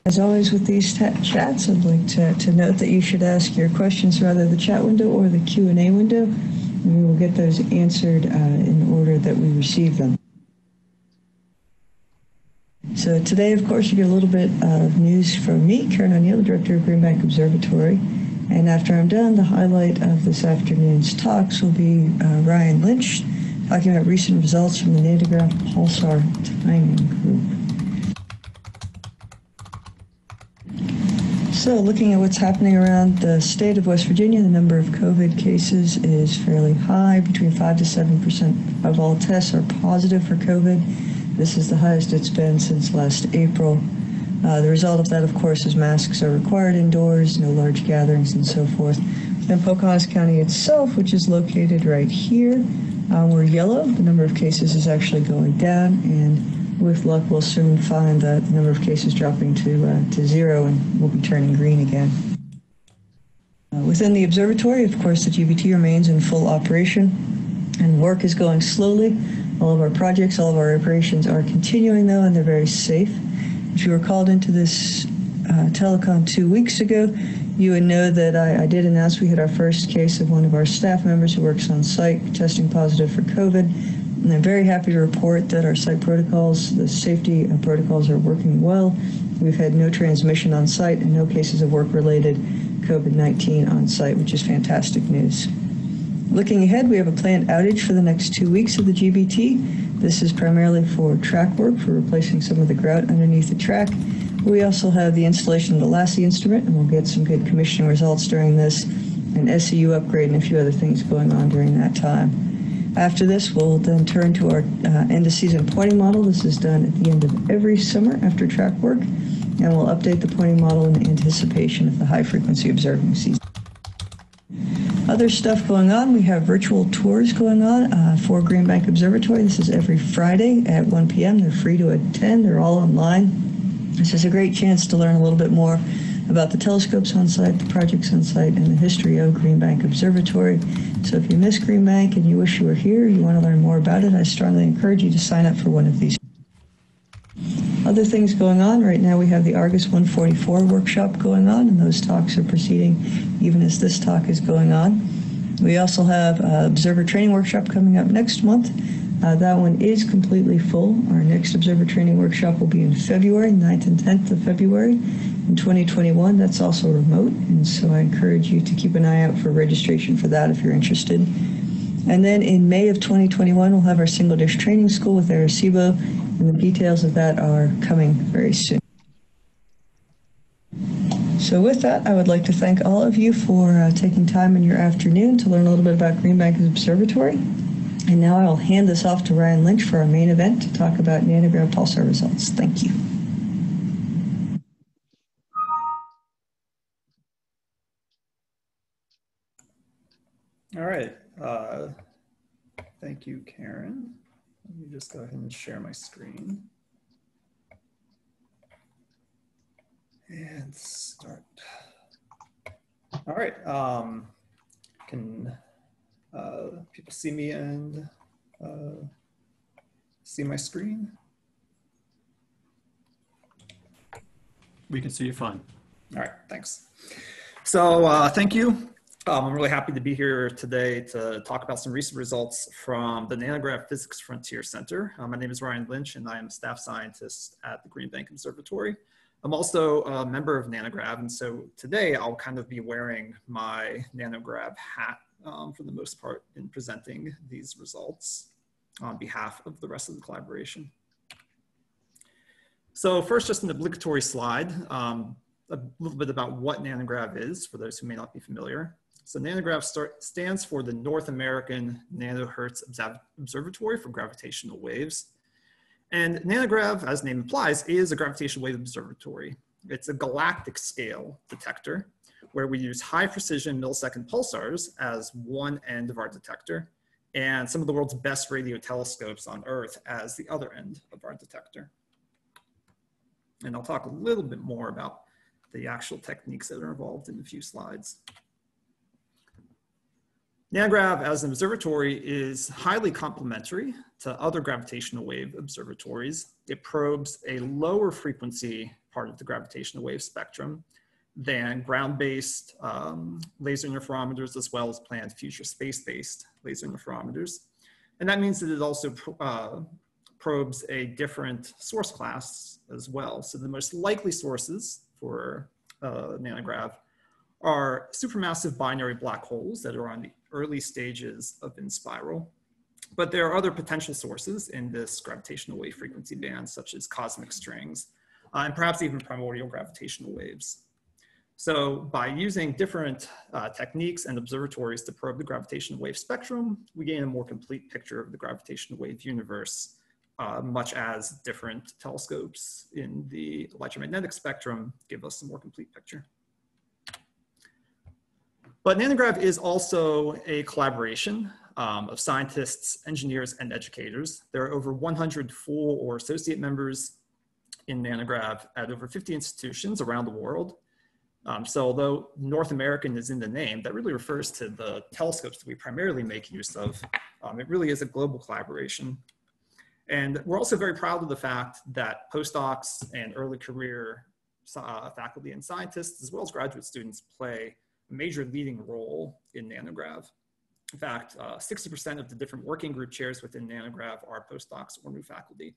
As always with these chats, I'd like to note that you should ask your questions through either the chat window or the Q&A window, and we will get those answered in order that we receive them. So today, of course, you get a little bit of news from me, Karen O'Neill, the Director of Green Bank Observatory. And after I'm done, the highlight of this afternoon's talks will be Ryan Lynch talking about recent results from the NANOGrav Pulsar timing group. So looking at what's happening around the state of West Virginia, the number of COVID cases is fairly high. Between 5 to 7% of all tests are positive for COVID. This is the highest it's been since last April. The result of that, of course, is masks are required indoors, no large gatherings, and so forth. Then Pocahontas County itself, which is located right here, we're yellow. The number of cases is actually going down, and with luck, we'll soon find that the number of cases dropping to zero, and we'll be turning green again. Within the observatory, of course, the GBT remains in full operation, and work is going slowly. All of our projects, all of our operations are continuing, though, and they're very safe. If you were called into this telecom 2 weeks ago, you would know that I did announce we had our first case of one of our staff members who works on site testing positive for COVID. And I'm very happy to report that our site protocols, the safety protocols, are working well. We've had no transmission on site and no cases of work-related COVID-19 on site, which is fantastic news. Looking ahead, we have a planned outage for the next 2 weeks of the GBT. This is primarily for track work, for replacing some of the grout underneath the track. We also have the installation of the Lassie instrument, and we'll get some good commissioning results during this, an SCU upgrade, and a few other things going on during that time. After this, we'll then turn to our end-of-season pointing model. This is done at the end of every summer after track work, and we'll update the pointing model in anticipation of the high-frequency observing season. Other stuff going on, we have virtual tours going on for Green Bank Observatory. This is every Friday at 1 p.m. They're free to attend. They're all online. This is a great chance to learn a little bit more about the telescopes on site, the projects on site, and the history of Green Bank Observatory. So if you miss Green Bank and you wish you were here, you want to learn more about it, I strongly encourage you to sign up for one of these. Other things going on, right now we have the Argus 144 workshop going on, and those talks are proceeding even as this talk is going on. We also have Observer Training Workshop coming up next month. That one is completely full. Our next Observer Training Workshop will be in February, 9th and 10th of February in 2021. That's also remote, and so I encourage you to keep an eye out for registration for that if you're interested. And then in May of 2021, we'll have our single dish training school with Arecibo, and the details of that are coming very soon. So with that, I would like to thank all of you for taking time in your afternoon to learn a little bit about Green Bank Observatory. And now I'll hand this off to Ryan Lynch for our main event to talk about NANOGrav Pulsar results. Thank you. All right. Thank you, Karen. Let me just go ahead and share my screen. And start. All right. Can people see me and see my screen? We can see you fine. All right, thanks. So thank you. I'm really happy to be here today to talk about some recent results from the NANOGrav Physics Frontier Center. My name is Ryan Lynch, and I am a staff scientist at the Green Bank Observatory. I'm also a member of NANOGrav, and so today I'll kind of be wearing my NANOGrav hat for the most part in presenting these results on behalf of the rest of the collaboration. So first, just an obligatory slide, a little bit about what NANOGrav is for those who may not be familiar. So NANOGrav stands for the North American Nanohertz Observatory for Gravitational Waves. And NANOGrav, as the name implies, is a gravitational wave observatory. It's a galactic scale detector where we use high precision millisecond pulsars as one end of our detector and some of the world's best radio telescopes on Earth as the other end of our detector. And I'll talk a little bit more about the actual techniques that are involved in a few slides. NANOGrav as an observatory is highly complementary to other gravitational wave observatories. It probes a lower frequency part of the gravitational wave spectrum than ground-based laser interferometers, as well as planned future space-based laser interferometers. And that means that it also probes a different source class as well. So the most likely sources for NANOGrav are supermassive binary black holes that are on the early stages of in-spiral. But there are other potential sources in this gravitational wave frequency band, such as cosmic strings, and perhaps even primordial gravitational waves. So by using different techniques and observatories to probe the gravitational wave spectrum, we gain a more complete picture of the gravitational wave universe, much as different telescopes in the electromagnetic spectrum give us a more complete picture. But NANOGrav is also a collaboration of scientists, engineers, and educators. There are over 100 full or associate members in NANOGrav at over 50 institutions around the world. So although North American is in the name, that really refers to the telescopes that we primarily make use of. It really is a global collaboration. And we're also very proud of the fact that postdocs and early career faculty and scientists, as well as graduate students, play a major leading role in NANOGrav. In fact, 60% of the different working group chairs within NANOGrav are postdocs or new faculty.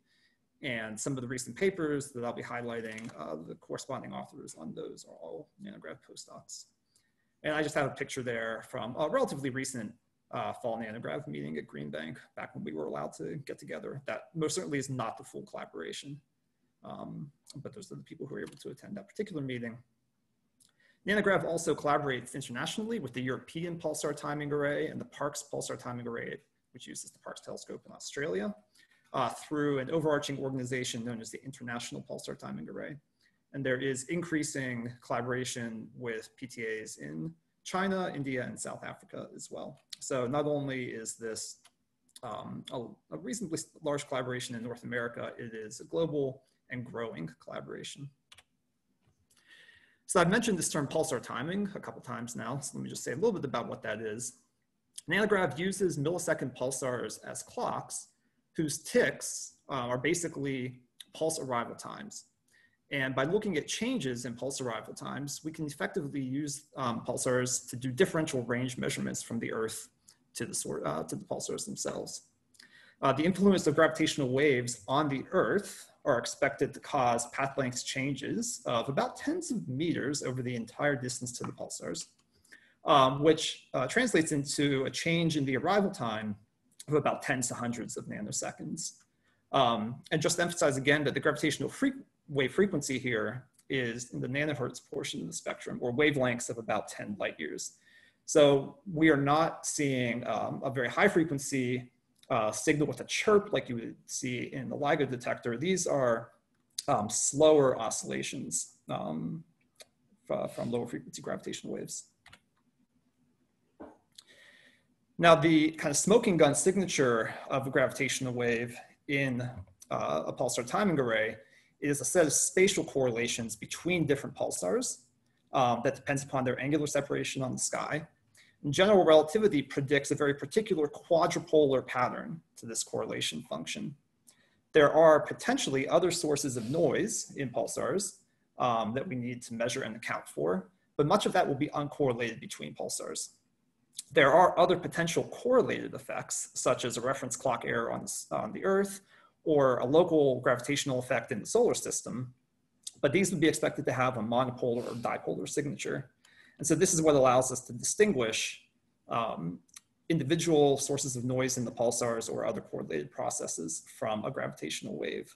And some of the recent papers that I'll be highlighting, the corresponding authors on those are all NANOGrav postdocs. And I just have a picture there from a relatively recent fall NANOGrav meeting at Green Bank, back when we were allowed to get together. That most certainly is not the full collaboration, but those are the people who were able to attend that particular meeting. NANOGrav also collaborates internationally with the European Pulsar Timing Array and the Parkes Pulsar Timing Array, which uses the Parkes telescope in Australia, through an overarching organization known as the International Pulsar Timing Array. And there is increasing collaboration with PTAs in China, India, and South Africa as well. So not only is this a reasonably large collaboration in North America, it is a global and growing collaboration. So I've mentioned this term pulsar timing a couple times now, so let me just say a little bit about what that is. NANOGrav uses millisecond pulsars as clocks whose ticks are basically pulse arrival times. And by looking at changes in pulse arrival times, we can effectively use pulsars to do differential range measurements from the Earth to the pulsars themselves. The influence of gravitational waves on the Earth are expected to cause path length changes of about tens of meters over the entire distance to the pulsars, which translates into a change in the arrival time of about tens to hundreds of nanoseconds. And just to emphasize again that the gravitational wave frequency here is in the nanohertz portion of the spectrum, or wavelengths of about 10 light years. So we are not seeing a very high frequency signal with a chirp like you would see in the LIGO detector. These are slower oscillations from lower frequency gravitational waves. Now, the kind of smoking gun signature of a gravitational wave in a pulsar timing array is a set of spatial correlations between different pulsars that depends upon their angular separation on the sky. And general relativity predicts a very particular quadrupolar pattern to this correlation function. There are potentially other sources of noise in pulsars that we need to measure and account for, but much of that will be uncorrelated between pulsars. There are other potential correlated effects, such as a reference clock error on the Earth, or a local gravitational effect in the solar system, but these would be expected to have a monopolar or dipolar signature. And so this is what allows us to distinguish individual sources of noise in the pulsars or other correlated processes from a gravitational wave.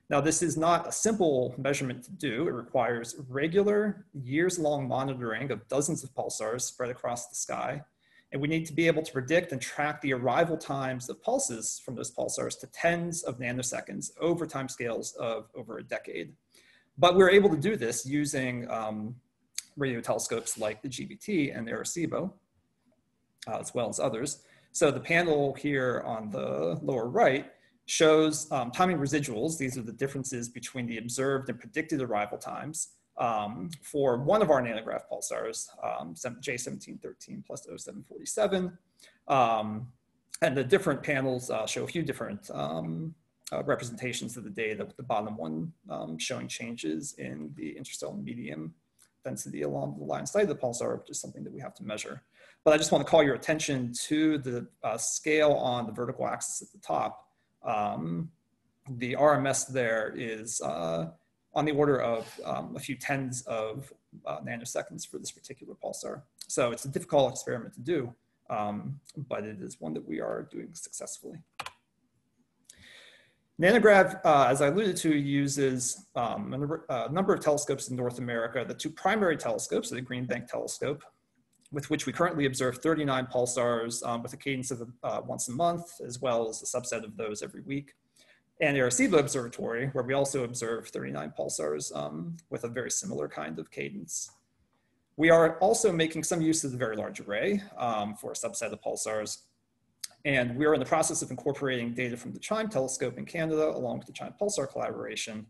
Now, this is not a simple measurement to do. It requires regular, years-long monitoring of dozens of pulsars spread across the sky. And we need to be able to predict and track the arrival times of pulses from those pulsars to tens of nanoseconds over timescales of over a decade. But we're able to do this using radio telescopes like the GBT and Arecibo, as well as others. So the panel here on the lower right shows timing residuals. These are the differences between the observed and predicted arrival times for one of our NANOGrav pulsars, J1713 plus 0747. And the different panels show a few different representations of the data, with the bottom one showing changes in the interstellar medium density along the line side of the pulsar, which is something that we have to measure. But I just want to call your attention to the scale on the vertical axis at the top. The RMS there is on the order of a few tens of nanoseconds for this particular pulsar. So it's a difficult experiment to do, but it is one that we are doing successfully. NANOGrav, as I alluded to, uses a number of telescopes in North America. The two primary telescopes are the Green Bank telescope, with which we currently observe 39 pulsars with a cadence of once a month, as well as a subset of those every week. And the Arecibo Observatory, where we also observe 39 pulsars with a very similar kind of cadence. We are also making some use of the Very Large Array for a subset of pulsars. And we are in the process of incorporating data from the CHIME telescope in Canada, along with the CHIME Pulsar collaboration,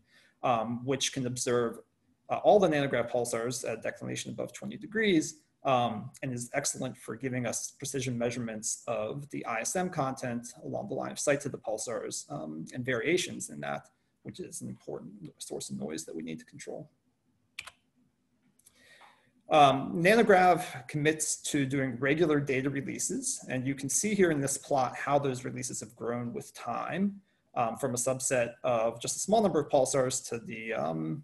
which can observe all the NANOGrav pulsars at declination above 20 degrees, and is excellent for giving us precision measurements of the ISM content along the line of sight to the pulsars and variations in that, which is an important source of noise that we need to control. NANOGrav commits to doing regular data releases, and you can see here in this plot how those releases have grown with time from a subset of just a small number of pulsars to the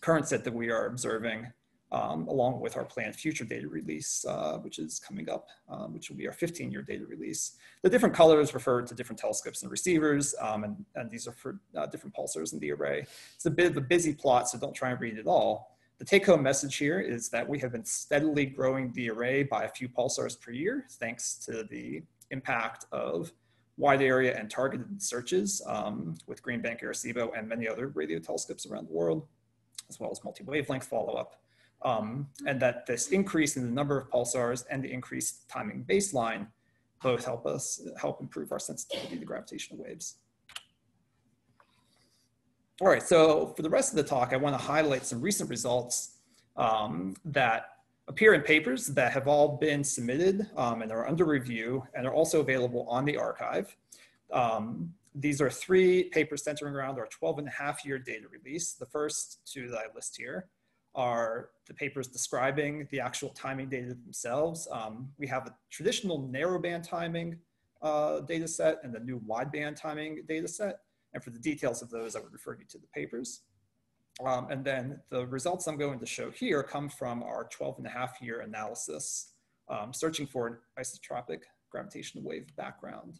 current set that we are observing, along with our planned future data release, which is coming up, which will be our 15-year data release. The different colors refer to different telescopes and receivers, and these are for different pulsars in the array. It's a bit of a busy plot, so don't try and read it all. The take-home message here is that we have been steadily growing the array by a few pulsars per year, thanks to the impact of wide area and targeted searches with Green Bank, Arecibo, and many other radio telescopes around the world, as well as multi-wavelength follow-up. And that this increase in the number of pulsars and the increased timing baseline both help improve our sensitivity to gravitational waves. All right, so for the rest of the talk, I want to highlight some recent results that appear in papers that have all been submitted and are under review and are also available on the archive. These are 3 papers centering around our 12.5-year data release. The first 2 that I list here are the papers describing the actual timing data themselves. We have a traditional narrowband timing data set and the new wideband timing data set. And for the details of those, I would refer you to the papers. And then the results I'm going to show here come from our 12.5-year analysis, searching for an isotropic gravitational wave background.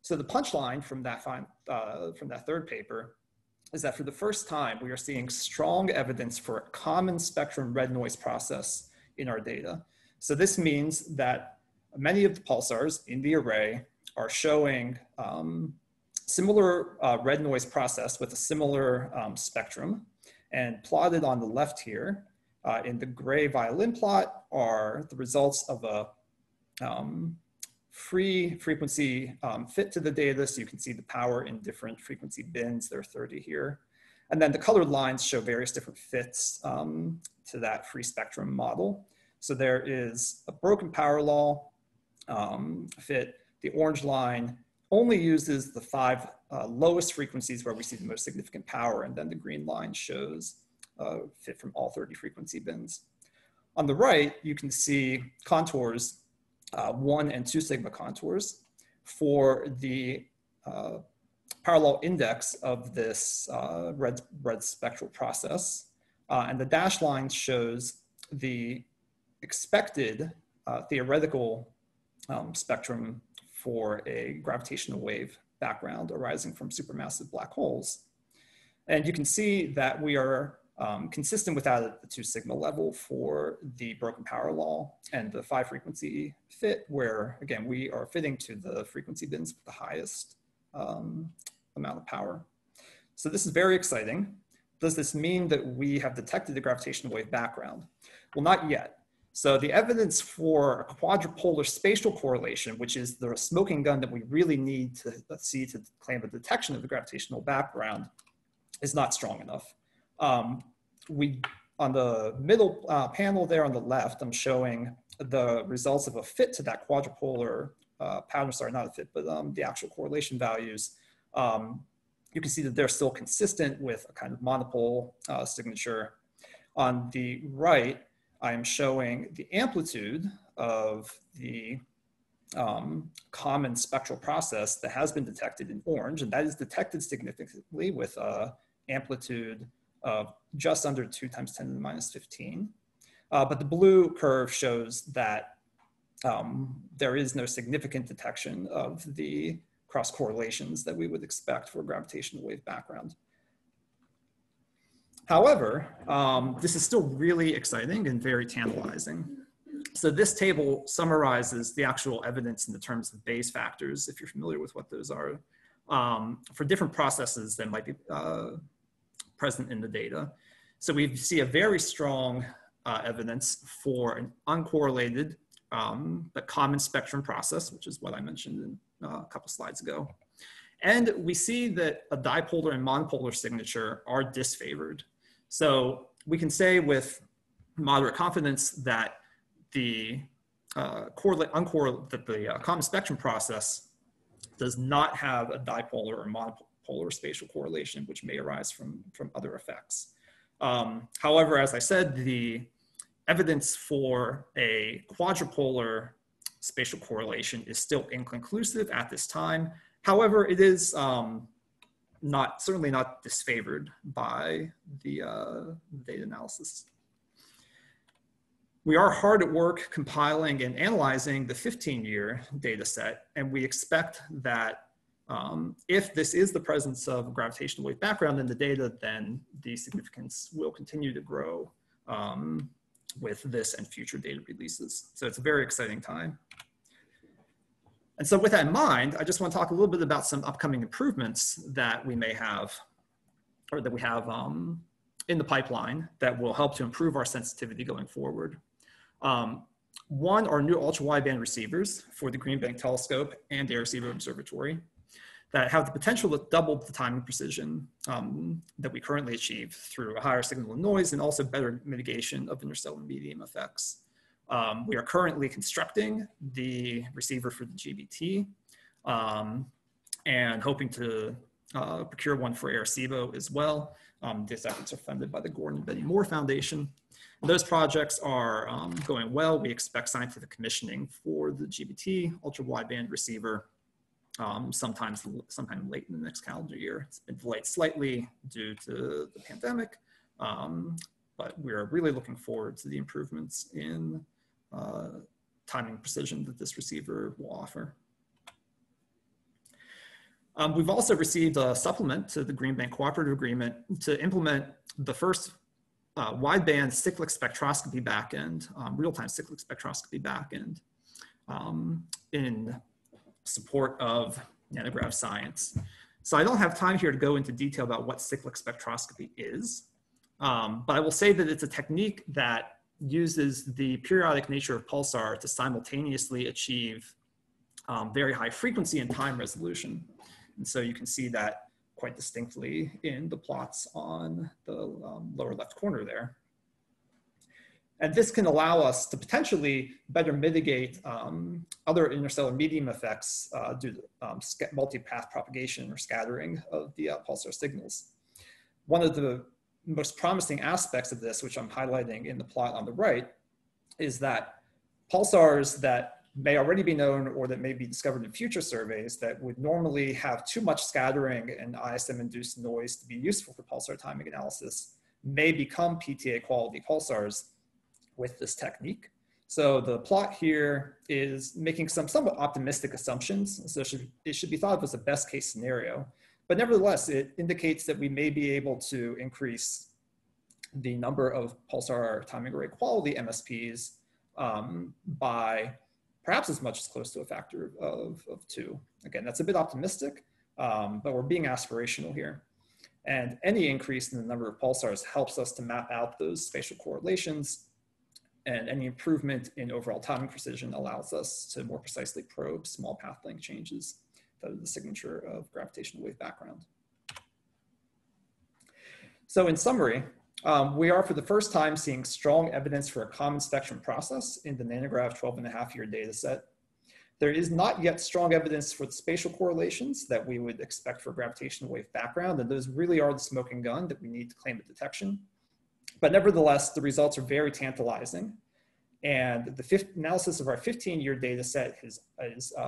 So the punchline from that third paper is that for the first time, we are seeing strong evidence for a common spectrum red noise process in our data. So this means that many of the pulsars in the array are showing similar red noise process with a similar spectrum. And plotted on the left here in the gray violin plot are the results of a free frequency fit to the data. So you can see the power in different frequency bins. There are 30 here. And then the colored lines show various different fits to that free spectrum model. So there is a broken power law fit. The orange line only uses the 5 lowest frequencies where we see the most significant power, and then the green line shows fit from all 30 frequency bins. On the right, you can see contours, 1 and 2 sigma contours for the power law index of this red spectral process. And the dashed line shows the expected theoretical spectrum for a gravitational wave background arising from supermassive black holes. And you can see that we are consistent with that at the 2 sigma level for the broken power law and the 5 frequency fit, where again, we are fitting to the frequency bins with the highest amount of power. So this is very exciting. Does this mean that we have detected the gravitational wave background? Well, not yet. So the evidence for a quadrupolar spatial correlation, which is the smoking gun that we really need to see to claim a detection of the gravitational background, is not strong enough. On the middle panel there on the left, I'm showing the results of a fit to that quadrupolar pattern, sorry, not a fit, but the actual correlation values you can see that they're still consistent with a kind of monopole signature. On the right, I'm showing the amplitude of the common spectral process that has been detected in orange, and that is detected significantly with amplitude of just under 2 × 10⁻⁻15. But the blue curve shows that there is no significant detection of the cross correlations that we would expect for a gravitational wave background. However, this is still really exciting and very tantalizing. So this table summarizes the actual evidence in the terms of Bayes factors, if you're familiar with what those are, for different processes that might be present in the data. So we see a very strong evidence for an uncorrelated but common spectrum process, which is what I mentioned in a couple slides ago. And we see that a dipolar and monopolar signature are disfavored. So we can say with moderate confidence that the common spectrum process does not have a dipolar or monopolar spatial correlation, which may arise from other effects. However, as I said, the evidence for a quadrupolar spatial correlation is still inconclusive at this time. However, it is certainly not disfavored by the data analysis. We are hard at work compiling and analyzing the 15-year data set, and we expect that if this is the presence of a gravitational wave background in the data, then the significance will continue to grow with this and future data releases. So it's a very exciting time. And so with that in mind, I just want to talk a little bit about some upcoming improvements that we may have, or that we have in the pipeline that will help to improve our sensitivity going forward. One are new ultra-wideband receivers for the Green Bank Telescope and the Arecibo Observatory that have the potential to double the timing precision that we currently achieve through a higher signal to noise and also better mitigation of interstellar medium effects. We are currently constructing the receiver for the GBT and hoping to procure one for Arecibo as well. These efforts are funded by the Gordon and Betty Moore Foundation. Those projects are going well. We expect scientific commissioning for the GBT ultra-wideband receiver sometime late in the next calendar year. It's been delayed slightly due to the pandemic, but we're really looking forward to the improvements in timing precision that this receiver will offer. We've also received a supplement to the Green Bank Cooperative Agreement to implement the first wideband cyclic spectroscopy backend, real-time cyclic spectroscopy backend in support of NANOGrav science. So I don't have time here to go into detail about what cyclic spectroscopy is, but I will say that it's a technique that uses the periodic nature of pulsar to simultaneously achieve very high frequency and time resolution. And so you can see that quite distinctly in the plots on the lower left corner there. And this can allow us to potentially better mitigate other interstellar medium effects due to multipath propagation or scattering of the pulsar signals. One of the most promising aspects of this, which I'm highlighting in the plot on the right, is that pulsars that may already be known or that may be discovered in future surveys that would normally have too much scattering and ISM-induced noise to be useful for pulsar timing analysis may become PTA quality pulsars with this technique. So the plot here is making some somewhat optimistic assumptions. So it should be thought of as a best case scenario. But nevertheless, it indicates that we may be able to increase the number of pulsar timing array quality MSPs by perhaps as much as close to a factor of 2. Again, that's a bit optimistic, but we're being aspirational here. And any increase in the number of pulsars helps us to map out those spatial correlations, and any improvement in overall timing precision allows us to more precisely probe small path length changes that are the signature of gravitational wave background. So in summary, we are for the first time seeing strong evidence for a common spectrum process in the NANOGrav 12.5-year data set. There is not yet strong evidence for the spatial correlations that we would expect for gravitational wave background, and those really are the smoking gun that we need to claim a detection. But nevertheless, the results are very tantalizing. And the analysis of our 15-year data set is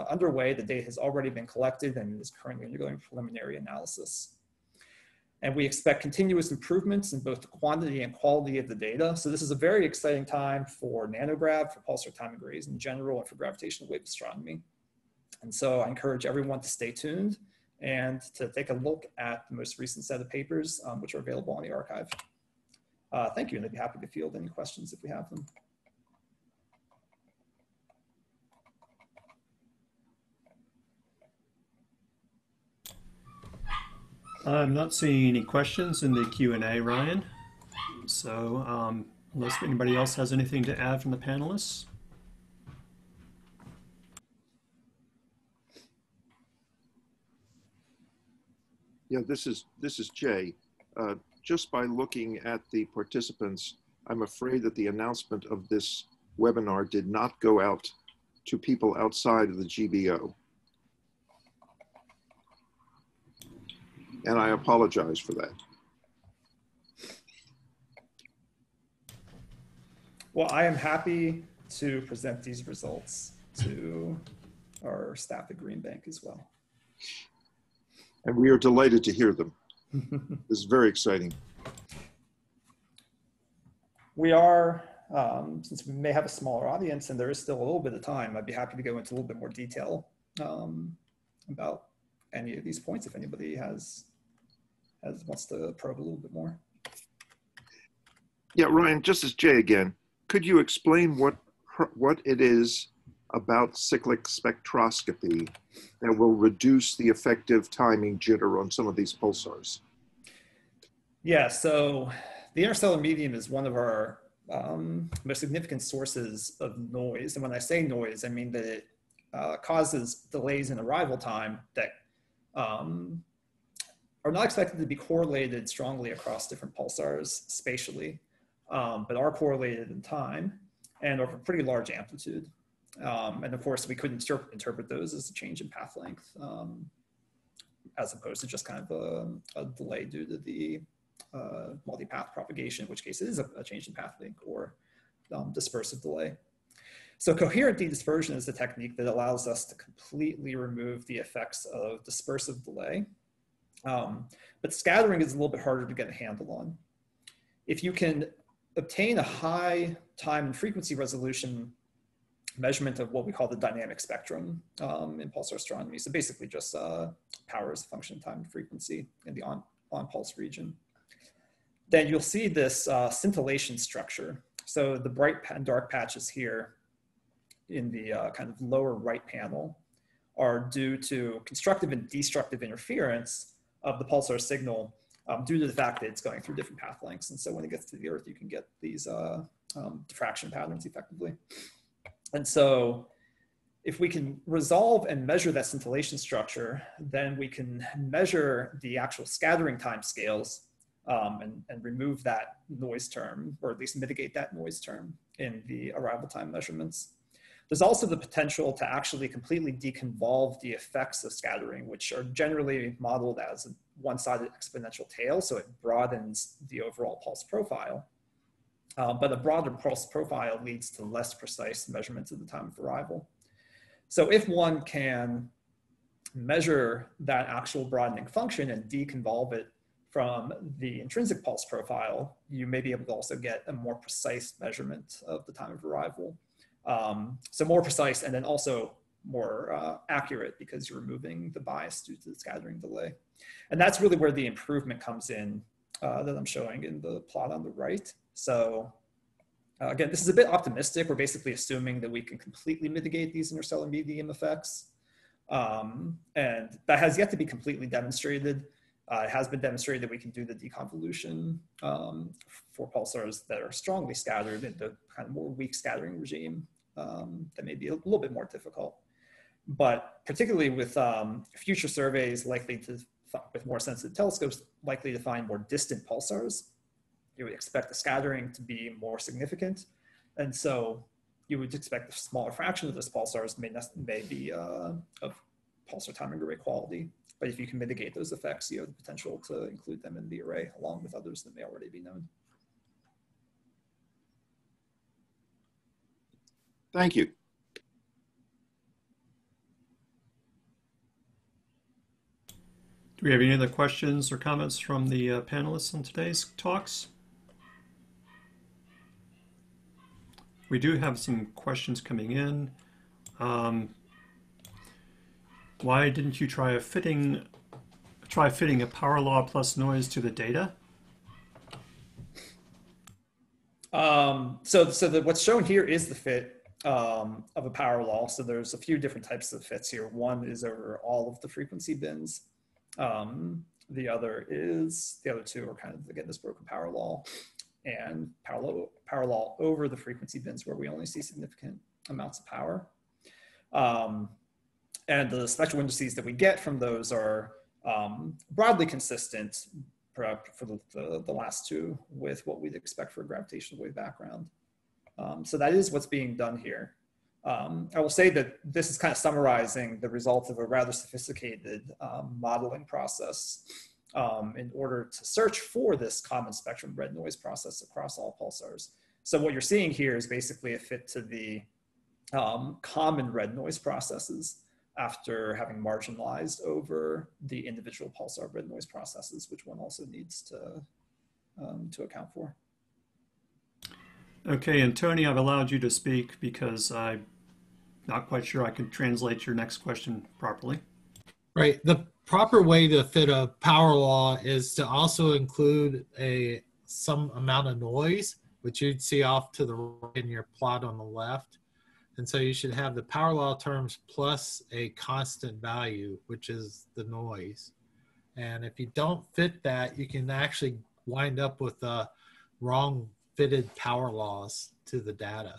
underway. The data has already been collected and is currently undergoing preliminary analysis. And we expect continuous improvements in both the quantity and quality of the data. So this is a very exciting time for NANOGrav, for pulsar timing arrays in general, and for gravitational wave astronomy. And so I encourage everyone to stay tuned and to take a look at the most recent set of papers, which are available on the archive. Thank you, and I'd be happy to field any questions if we have them. I'm not seeing any questions in the Q&A, Ryan. So unless anybody else has anything to add from the panelists. Yeah, this is Jay. Just by looking at the participants, I'm afraid that the announcement of this webinar did not go out to people outside of the GBO. And I apologize for that. Well, I am happy to present these results to our staff at Green Bank as well. And we are delighted to hear them. This is very exciting. We are, since we may have a smaller audience and there is still a little bit of time, I'd be happy to go into a little bit more detail about any of these points if anybody wants to probe a little bit more. Yeah, Ryan, just as Jay again, could you explain what it is about cyclic spectroscopy that will reduce the effective timing jitter on some of these pulsars? Yeah, so the interstellar medium is one of our most significant sources of noise. And when I say noise, I mean that it causes delays in arrival time that are not expected to be correlated strongly across different pulsars spatially, but are correlated in time and over pretty large amplitude. And of course, we couldn't interpret those as a change in path length, as opposed to just kind of a delay due to the multipath propagation, in which case it is a change in path length or dispersive delay. So coherent dedispersion is a technique that allows us to completely remove the effects of dispersive delay. But scattering is a little bit harder to get a handle on. If you can obtain a high time and frequency resolution measurement of what we call the dynamic spectrum in pulsar astronomy, so basically just power as a function of time and frequency in the on-pulse region, then you'll see this scintillation structure. So the bright and dark patches here in the kind of lower right panel are due to constructive and destructive interference of the pulsar signal due to the fact that it's going through different path lengths. And so when it gets to the Earth, you can get these diffraction patterns effectively. And so if we can resolve and measure that scintillation structure, then we can measure the actual scattering time scales and remove that noise term, or at least mitigate that noise term in the arrival time measurements. There's also the potential to actually completely deconvolve the effects of scattering, which are generally modeled as a one-sided exponential tail, so it broadens the overall pulse profile. But a broader pulse profile leads to less precise measurements of the time of arrival. So if one can measure that actual broadening function and deconvolve it from the intrinsic pulse profile, you may be able to also get a more precise measurement of the time of arrival. So more precise and then also more accurate because you're removing the bias due to the scattering delay. And that's really where the improvement comes in that I'm showing in the plot on the right. So again, this is a bit optimistic. We're basically assuming that we can completely mitigate these interstellar medium effects. And that has yet to be completely demonstrated. It has been demonstrated that we can do the deconvolution for pulsars that are strongly scattered in the kind of more weak scattering regime that may be a little bit more difficult. But particularly with future surveys likely to, with more sensitive telescopes, likely to find more distant pulsars, you would expect the scattering to be more significant. And so you would expect a smaller fraction of those pulsars may be of pulsar timing array quality. But if you can mitigate those effects, you have the potential to include them in the array along with others that may already be known. Thank you. Do we have any other questions or comments from the panelists on today's talks? We do have some questions coming in. Why didn't you try fitting a power law plus noise to the data? What's shown here is the fit of a power law. So there's a few different types of fits here. One is over all of the frequency bins. The other two are kind of, again, this broken power law, and power law over the frequency bins where we only see significant amounts of power. And the spectral indices that we get from those are broadly consistent, perhaps for the last two, with what we'd expect for a gravitational wave background. So that is what's being done here. I will say that this is kind of summarizing the results of a rather sophisticated modeling process in order to search for this common spectrum red noise process across all pulsars. So what you're seeing here is basically a fit to the common red noise processes after having marginalized over the individual pulsar red noise processes, which one also needs to account for. Okay, and Tony, I've allowed you to speak because I'm not quite sure I can translate your next question properly. Right. The proper way to fit a power law is to also include some amount of noise, which you'd see off to the right in your plot on the left. And so you should have the power law terms plus a constant value, which is the noise. And if you don't fit that, you can actually wind up with wrong fitted power laws to the data.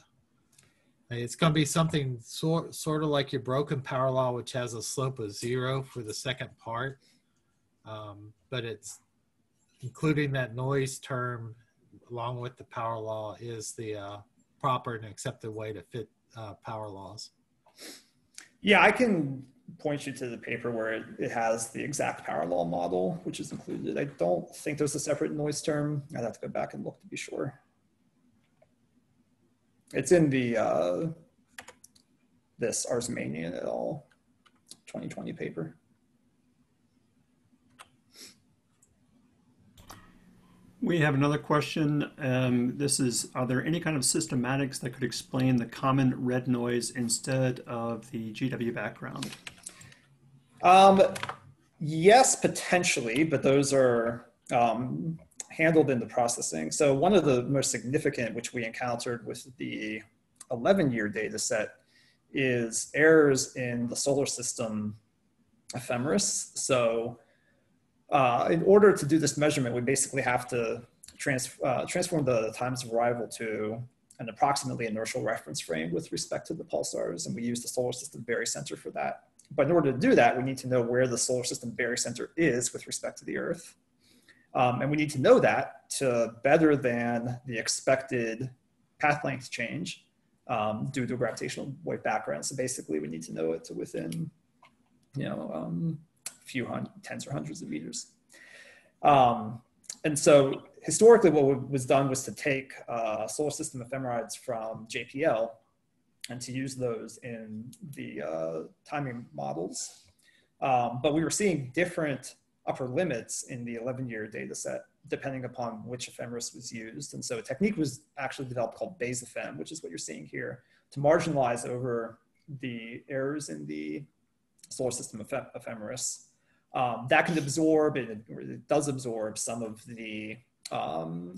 It's going to be something sort of like your broken power law, which has a slope of 0 for the second part. But it's including that noise term along with the power law is the proper and accepted way to fit power laws. Yeah, I can point you to the paper where it has the exact power law model, which is included. I don't think there's a separate noise term. I'd have to go back and look to be sure. It's in the this Arzmanian et al. 2020 paper. We have another question. This is, are there any kind of systematics that could explain the common red noise instead of the GW background? Yes, potentially, but those are handled in the processing. So one of the most significant, which we encountered with the 11-year data set, is errors in the solar system ephemeris. So in order to do this measurement, we basically have to transform the times of arrival to an approximately inertial reference frame with respect to the pulsars, and we use the solar system barycenter for that. But in order to do that, we need to know where the solar system barycenter is with respect to the Earth. And we need to know that to better than the expected path length change due to a gravitational wave background. So basically, we need to know it to within, tens or hundreds of meters. And so historically, what was done was to take solar system ephemerides from JPL and to use those in the timing models. But we were seeing different upper limits in the 11-year data set, depending upon which ephemeris was used. And so a technique was actually developed called BaseEphem, which is what you're seeing here, to marginalize over the errors in the solar system ephemeris. That can absorb, it does absorb some of the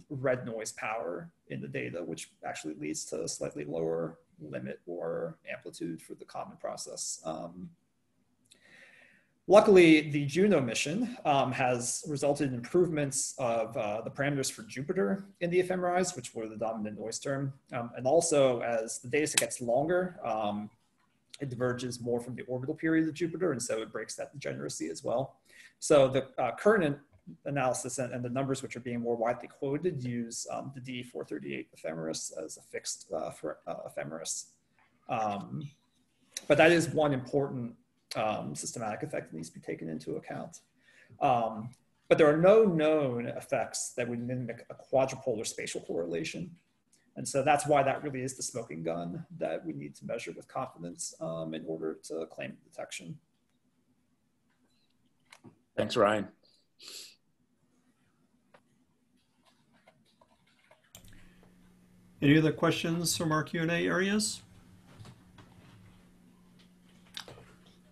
red noise power in the data, which actually leads to a slightly lower limit or amplitude for the common process. Luckily, the Juno mission has resulted in improvements of the parameters for Jupiter in the ephemerides, which were the dominant noise term. And also, as the data set gets longer, it diverges more from the orbital period of Jupiter, and so it breaks that degeneracy as well. So the current analysis and the numbers which are being more widely quoted use the D438 ephemeris as a fixed ephemeris. But that is one important systematic effect that needs to be taken into account. But there are no known effects that would mimic a quadrupolar spatial correlation. And so that's why that really is the smoking gun that we need to measure with confidence in order to claim detection. Thanks, Ryan. Any other questions from our Q&A areas?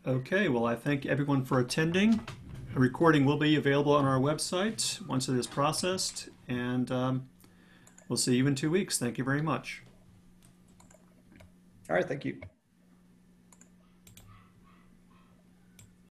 Okay, well, I thank everyone for attending. A recording will be available on our website once it is processed, and we'll see you in 2 weeks. Thank you very much. All right, thank you.